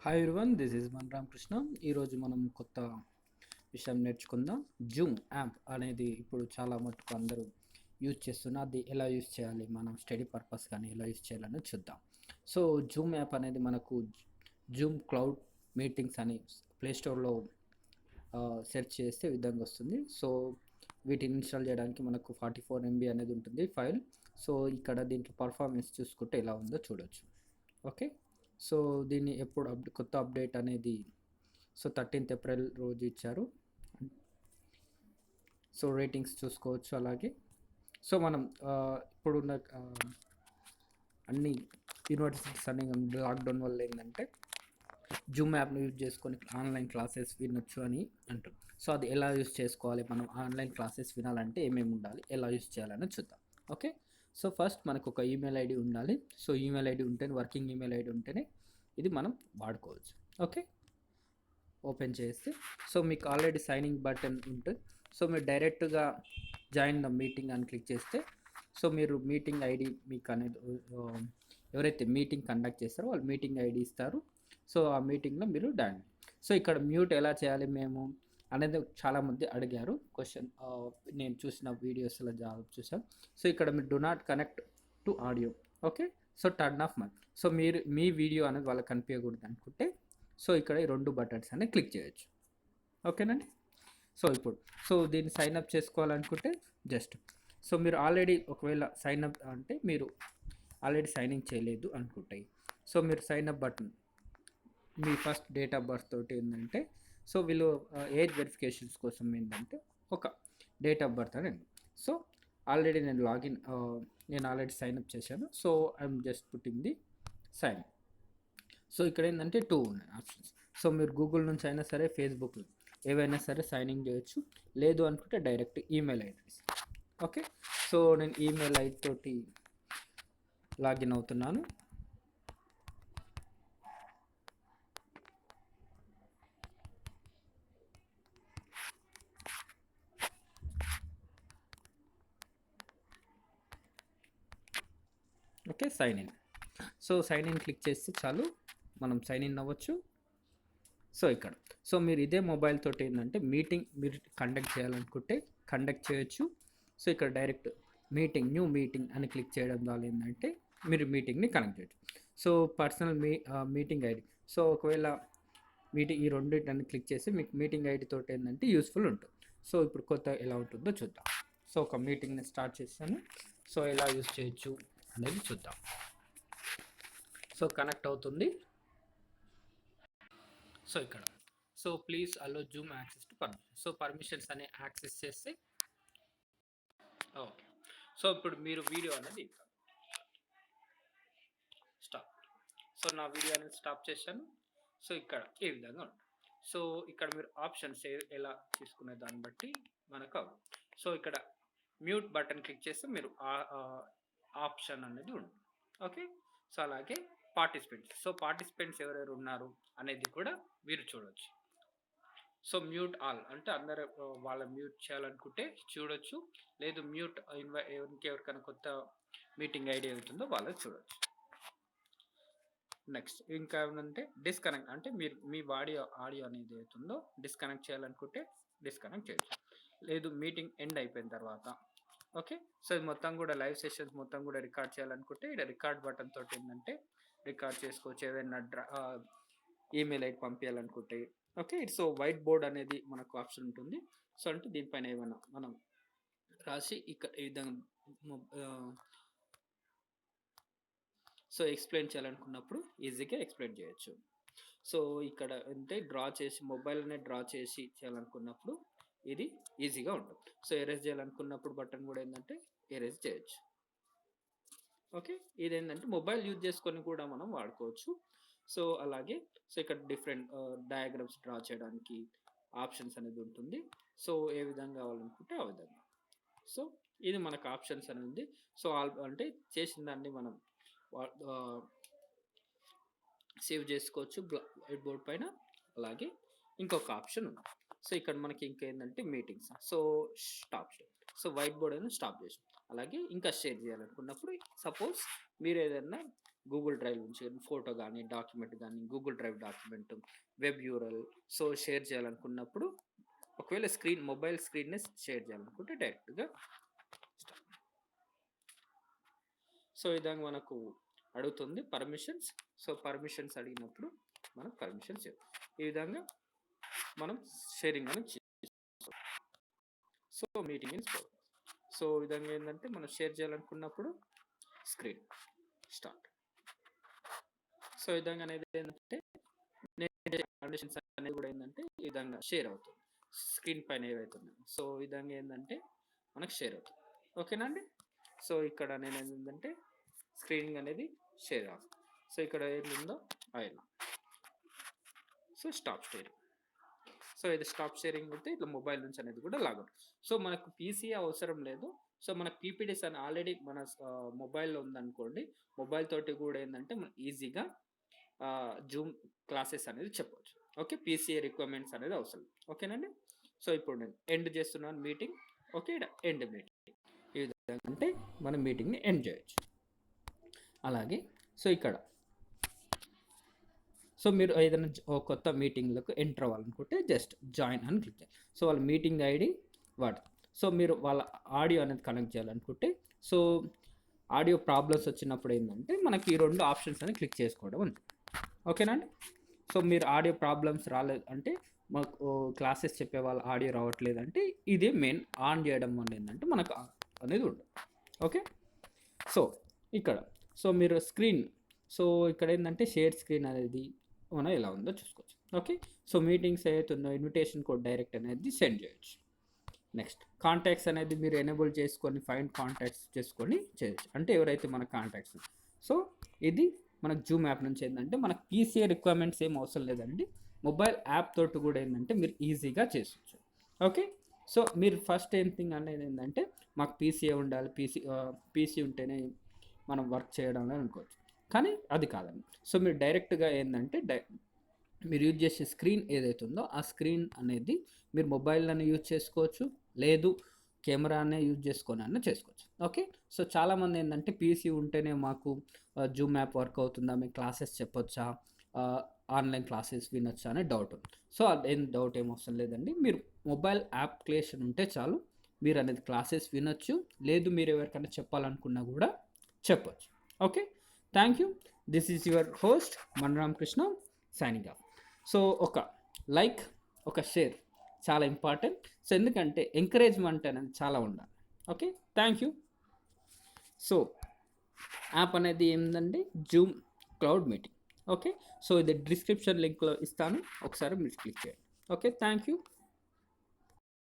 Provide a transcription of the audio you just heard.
Hi everyone, this is మన రామకృష్ణ. ఈరోజు మనం కొత్త విషయం నేర్చుకుందాం. జూమ్ యాప్ అనేది ఇప్పుడు చాలా మటుకు అందరూ యూజ్ చేస్తున్నారు. అది ఎలా యూజ్ చేయాలి, మనం స్టడీ పర్పస్ కానీ ఎలా యూజ్ చేయాలని చూద్దాం. సో జూమ్ యాప్ అనేది మనకు జూమ్ క్లౌడ్ మీటింగ్స్ అని ప్లేస్టోర్లో సెర్చ్ చేస్తే ఈ విధంగా వస్తుంది. సో వీటిని ఇన్స్టాల్ చేయడానికి మనకు 44 MB అనేది ఉంటుంది ఫైల్. సో ఇక్కడ దీంట్లో పర్ఫార్మెన్స్ చూసుకుంటే ఎలా ఉందో చూడొచ్చు. ఓకే, సో దీన్ని ఎప్పుడు కొత్త అప్డేట్ అనేది సో 13th ఏప్రిల్ రోజు ఇచ్చారు. సో రేటింగ్స్ చూసుకోవచ్చు. అలాగే సో మనం ఇప్పుడున్న అన్ని యూనివర్సిటీస్ అన్ని లాక్డౌన్ వల్ల ఏంటంటే జూమ్ యాప్ను యూజ్ చేసుకొని ఆన్లైన్ క్లాసెస్ వినొచ్చు అని అంటారు. సో అది ఎలా యూజ్ చేసుకోవాలి, మనం ఆన్లైన్ క్లాసెస్ వినాలంటే ఏమేమి ఉండాలి, ఎలా యూజ్ చేయాలని చూద్దాం. ఓకే, సో ఫస్ట్ మనకు ఒక ఈమెయిల్ ఐడి ఉండాలి. సో ఈమెయిల్ ఐడి ఉంటేనే, వర్కింగ్ ఈమెయిల్ ఐడి ఉంటేనే ఇది మనం వాడుకోవచ్చు. ఓకే, ఓపెన్ చేస్తే సో మీకు ఆల్రెడీ సైనింగ్ బటన్ ఉంటుంది. సో మీరు డైరెక్ట్గా జాయిన్ ద మీటింగ్ అని క్లిక్ చేస్తే సో మీరు మీటింగ్ ఐడి మీకు అనేది ఎవరైతే మీటింగ్ కండక్ట్ చేస్తారో వాళ్ళు మీటింగ్ ఐడి ఇస్తారు. సో ఆ మీటింగ్లో మీరు డాన్. సో ఇక్కడ మ్యూట్ ఎలా చేయాలి మేము అనేది చాలామంది అడిగారు క్వశ్చన్. నేను చూసిన వీడియోస్లో జవాబు చూసాను. సో ఇక్కడ మీరు do not connect to audio. Okay, so turn off my. So మీరు మీ వీడియో అనేది వాళ్ళకి కనిపించకూడదు అనుకుంటే సో ఇక్కడ ఈ 2 బటన్స్ అనేది క్లిక్ చేయొచ్చు. ఓకేనండి. సో ఇప్పుడు సో దీన్ని సైన్ అప్ చేసుకోవాలనుకుంటే జస్ట్ సో మీరు ఆల్రెడీ ఒకవేళ సైన్ అప్ అంటే మీరు ఆల్రెడీ సైనింగ్ చేయలేదు అనుకుంటాయి. సో మీరు సైన్ అప్ బటన్ మీ ఫస్ట్ డేట్ ఆఫ్ బర్త్ తోటి ఏంటంటే సో వీళ్ళు ఏజ్ వెరిఫికేషన్స్ కోసం ఏంటంటే ఒక డేట్ ఆఫ్ బర్త్ అని. సో ఆల్రెడీ నేను నేను ఆల్రెడీ సైన్ అప్ చేశాను. So I'm just putting the sign. So ఇక్కడ ఏంటంటే 2 ఉన్నాయి ఆప్షన్స్. సో మీరు గూగుల్ నుంచి అయినా సరే, ఫేస్బుక్ ఏవైనా సరే సైనింగ్ చేయొచ్చు. లేదు అనుకుంటే direct email ID. Okay, so నేను ఈమెయిల్ ఐడి తోటి లాగిన్ అవుతున్నాను. Okay, sign in. So sign in click చేస్తే చాలు, మనం సైన్ ఇన్ అవ్వచ్చు. సో ఇక్కడ సో మీరు ఇదే మొబైల్ తోటి ఏంటంటే మీటింగ్ మీరు కండక్ట్ చేయాలనుకుంటే కండక్ట్ చేయొచ్చు. సో ఇక్కడ డైరెక్ట్ మీటింగ్, న్యూ మీటింగ్ అని క్లిక్ చేయడం ద్వారా ఏంటంటే మీరు మీటింగ్ని కనెక్ట్ చేయొచ్చు. So personal meeting ID. So ఒకవేళ మీటింగ్ ఈ రెండింటిని క్లిక్ చేసి మీకు మీటింగ్ ఐడి తోటి ఏంటంటే యూస్ఫుల్ ఉంటుంది. సో ఇప్పుడు కొత్త ఎలా ఉంటుందో చూద్దాం. సో ఒక మీటింగ్ని స్టార్ట్ చేశాను. సో ఎలా యూస్ చేయొచ్చు అనేది చూద్దాం. సో కనెక్ట్ అవుతుంది. సో ఇక్కడ so please allow Zoom access to permission. So permissions అనే యాక్సెస్ చేస్తే ఓకే. సో ఇప్పుడు మీరు వీడియో అనేది స్టాప్. సో నా వీడియో అనేది స్టాప్ చేశాను. సో ఇక్కడ ఈ విధంగా ఉంటుంది. సో ఇక్కడ మీరు ఆప్షన్స్ ఎలా తీసుకునే దాన్ని బట్టి మనకు సో ఇక్కడ మ్యూట్ బటన్ క్లిక్ చేస్తే మీరు ఆప్షన్ అనేది ఉంటుంది. ఓకే, సో అలాగే పార్టిసిపెంట్స్. సో పార్టిసిపెంట్స్ ఎవరెవరు ఉన్నారు అనేది కూడా మీరు చూడవచ్చు. సో మ్యూట్ ఆల్ అంటే అందరు వాళ్ళ మ్యూట్ చేయాలనుకుంటే చూడొచ్చు. లేదు మ్యూట్ ఇంకెవరికైనా కొత్త మీటింగ్ ఐడి అవుతుందో వాళ్ళకి చూడొచ్చు. నెక్స్ట్ ఇంకా ఏమంటే డిస్కనెక్ట్ అంటే మీరు మీ ఆడియో అనేది అవుతుందో డిస్కనెక్ట్ చేయాలనుకుంటే డిస్కనెక్ట్ చేయొచ్చు. లేదు మీటింగ్ ఎండ్ అయిపోయిన తర్వాత. ఓకే, సో ఇది మొత్తం కూడా లైవ్ సెషన్స్ మొత్తం కూడా రికార్డ్ చేయాలనుకుంటే ఇక్కడ రికార్డ్ బటన్ తోటి ఏంటంటే రికార్డ్ చేసుకోవచ్చు. ఏదైనా ఈమెయిల్ ఐడి పంపించాలనుకుంటే. ఓకే, సో వైట్ బోర్డ్ అనేది మనకు ఆప్షన్ ఉంటుంది. సో అంటే దీనిపైన ఏమైనా మనం రాసి ఇక్కడ ఈ విధంగా సో ఎక్స్ప్లెయిన్ చేయాలనుకున్నప్పుడు ఈజీగా ఎక్స్ప్లెయిన్ చేయొచ్చు. సో ఇక్కడ అంటే డ్రా చేసి మొబైల్నే డ్రా చేసి చేయాలనుకున్నప్పుడు ఇది ఈజీగా ఉంటుంది. సో ఎరేజ్ చేయాలనుకున్నప్పుడు బటన్ కూడా ఏంటంటే ఎరేజ్ చేయొచ్చు. ఓకే, ఇదేంటంటే మొబైల్ యూజ్ చేసుకొని కూడా మనం వాడుకోవచ్చు. సో అలాగే సో ఇక్కడ డిఫరెంట్ డయాగ్రామ్స్ డ్రా చేయడానికి ఆప్షన్స్ అనేది ఉంటుంది. సో ఏ విధంగా కావాలనుకుంటే ఆ విధంగా. సో ఇది మనకు ఆప్షన్స్ అనేది ఉంది. సో అంటే చేసిన దాన్ని మనం సేవ్ చేసుకోవచ్చు వైట్ బోర్డ్ పైన. అలాగే ఇంకొక ఆప్షన్ ఉంది. సో ఇక్కడ మనకి ఇంకా ఏంటంటే meetings. So stop. So white board అనేది స్టాప్ చేసాం. అలాగే ఇంకా షేర్ చేయాలనుకున్నప్పుడు సపోజ్ మీరు ఏదైనా గూగుల్ డ్రైవ్ నుంచి ఫోటో కానీ, డాక్యుమెంట్ కానీ, Google drive document, web URL so share చేయాలనుకున్నప్పుడు ఒకవేళ మొబైల్ స్క్రీన్‌ని షేర్ చేయాలనుకుంటే డైరెక్ట్‌గా సో ఈ విధంగా మనకు అడుగుతుంది పర్మిషన్స్. సో పర్మిషన్స్ అడిగినప్పుడు మనం పర్మిషన్స్ ఈ విధంగా మనం షేరింగ్ అనేది చేస్తాం. So meeting in progress. So ఈ విధంగా ఏంటంటే మనం షేర్ చేయాలనుకున్నప్పుడు స్క్రీన్ స్టార్ట్. సో ఈ విధంగా అనేది ఏంటంటే కండిషన్స్ అనేది కూడా ఏంటంటే ఈ విధంగా షేర్ అవుతుంది స్క్రీన్ పైన ఏవైతున్నాయి. సో ఈ విధంగా ఏంటంటే మనకు షేర్ అవుతుంది. ఓకేనా అండి. సో ఇక్కడ నేను ఏంటంటే స్క్రీనింగ్ అనేది షేర్ అవుతుంది. సో ఇక్కడ ఏంటో అయినా సో స్టాప్ షేరింగ్. సో ఇది స్టాప్ షేరింగ్ అయితే ఇట్లా మొబైల్ నుంచి అనేది కూడా లాగౌట్. సో మనకు పీసీ అవసరం లేదు. సో మన పీపీటీస్ అని ఆల్రెడీ మన మొబైల్లో ఉందనుకోండి, మొబైల్ తోటి కూడా ఏంటంటే మనం ఈజీగా జూమ్ క్లాసెస్ అనేది చెప్పవచ్చు. ఓకే, పీసీఏ రిక్వైర్మెంట్స్ అనేది అవసరం. ఓకేనండి. సో ఇప్పుడు నేను ఎండ్ చేస్తున్నాను మీటింగ్. Okay, end meeting. ఈ విధంగా అంటే మనం మీటింగ్ని ఎండ్ చేయొచ్చు. అలాగే సో ఇక్కడ సో మీరు ఏదైనా కొత్త మీటింగ్లకు ఎంటర్ అవ్వాలనుకుంటే జస్ట్ జాయిన్ అని క్లిక్ చేయాలి. సో వాళ్ళ మీటింగ్ ఐడి వాడు. సో మీరు వాళ్ళ ఆడియో అనేది కనెక్ట్ చేయాలనుకుంటే సో ఆడియో ప్రాబ్లమ్స్ వచ్చినప్పుడు ఏంటంటే మనకి ఈ 2 ఆప్షన్స్ అని క్లిక్ చేసుకోవడం ఉంది. ఓకేనండి. సో మీరు ఆడియో ప్రాబ్లమ్స్ రాలేదు అంటే మాకు క్లాసెస్ చెప్పే వాళ్ళ ఆడియో రావట్లేదు అంటే ఇదే మెయిన్ ఆన్ చేయడం వల్ల ఏంటంటే మనకు అనేది ఉండదు. ఓకే, సో ఇక్కడ సో మీరు స్క్రీన్ సో ఇక్కడ ఏంటంటే షేర్ స్క్రీన్ అనేది మనం ఎలా ఉందో చూసుకోవచ్చు. ఓకే, సో మీటింగ్స్ ఏదైతే ఉందో ఇన్విటేషన్ కోడ్ డైరెక్ట్ అనేది సెండ్ చేయొచ్చు. నెక్స్ట్ కాంటాక్ట్స్ అనేది మీరు ఎనేబుల్ చేసుకొని ఫైండ్ కాంటాక్ట్స్ చేసుకొని చేయొచ్చు. అంటే ఎవరైతే మన కాంటాక్ట్స్. సో ఇది మనకు జూమ్ యాప్ నుంచి ఏంటంటే మనకు పీసీఏ రిక్వైర్మెంట్స్ ఏం అవసరం లేదండి. మొబైల్ యాప్ తోటి కూడా ఏంటంటే మీరు ఈజీగా చేసుకోవచ్చు. ఓకే, సో మీరు ఫస్ట్ థింగ్ అనేది ఏంటంటే మాకు పీసీఏ ఉండాలి, పీసీ ఉంటేనే మనం వర్క్ చేయడం అనుకోవచ్చు. కానీ అది కాదండి. సో మీరు డైరెక్ట్గా ఏంటంటే మీరు యూజ్ చేసే స్క్రీన్ ఏదైతే ఉందో ఆ స్క్రీన్ అనేది మీరు మొబైల్లోనే యూజ్ చేసుకోవచ్చు, లేదు కెమెరానే యూజ్ చేసుకొని అన్న చేసుకోవచ్చు. ఓకే, సో చాలామంది ఏంటంటే పీసీ ఉంటేనే మాకు జూమ్ యాప్ వర్క్ అవుతుందా, మేము క్లాసెస్ చెప్పొచ్చా, ఆన్లైన్ క్లాసెస్ వినొచ్చా అనే డౌట్ ఉంది. సో అదేం డౌట్ ఏం అవసరం లేదండి. మీరు మొబైల్ అప్లికేషన్ ఉంటే చాలు, మీరు అనేది క్లాసెస్ వినొచ్చు, లేదు మీరు ఎవరికైనా చెప్పాలనుకున్నా కూడా చెప్పొచ్చు. Okay, thank you. This is your host Manaram Krishna signing off. So ఒక లైక్, ఒక షేర్ చాలా ఇంపార్టెంట్. సో ఎందుకంటే ఎంకరేజ్మెంట్ అనేది చాలా ఉండాలి. Okay, thank you. So app అనేది ఏంటంటే Zoom cloud meeting. Okay, so ఇది డిస్క్రిప్షన్ లింక్లో ఇస్తాను, ఒకసారి మీరు క్లిక్ చేయండి. Okay, thank you.